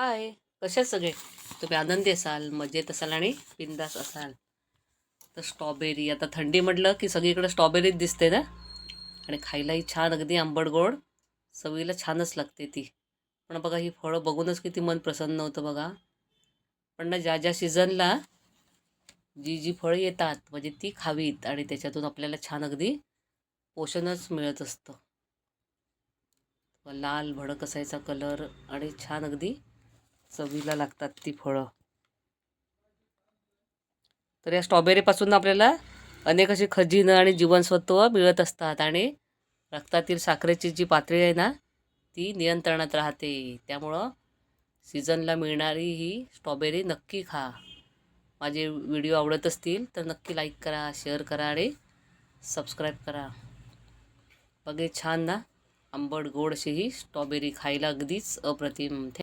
हाय, कसे सगळे? तुम्ही आनंदी असाल, मजेत असाल आणि बिंदास असाल. तर स्ट्रॉबेरी आता थंडी म्हटलं की सगळीकडे स्ट्रॉबेरीच दिसते ना. आणि खायलाही छान, अगदी आंबट गोड, चवीला छानच लागते ती. पण बघा, ही फळं बघूनच किती मन प्रसन्न होतं बघा. पण ना, ज्या ज्या सीझनला जी जी फळं येतात म्हणजे ती खावीत आणि त्याच्यातून आपल्याला छान अगदी पोषणच मिळत असतं. लाल भडक असायचा कलर आणि छान अगदी चवीला लागतात ती फळं. तर या स्ट्रॉबेरीपासून आपल्याला अनेक अशी खनिजं आणि जीवनसत्व मिळत असतात आणि रक्तातील साखरेची जी पातळी आहे ना, ती नियंत्रणात राहते. त्यामुळं सीझनला मिळणारी ही स्ट्रॉबेरी नक्की खा. माझे व्हिडिओ आवडत असतील तर नक्की लाईक करा, शेअर करा आणि सबस्क्राईब करा. बघे छान ना, आंबट गोड अशी ही स्ट्रॉबेरी खायला अगदीच अप्रतिम.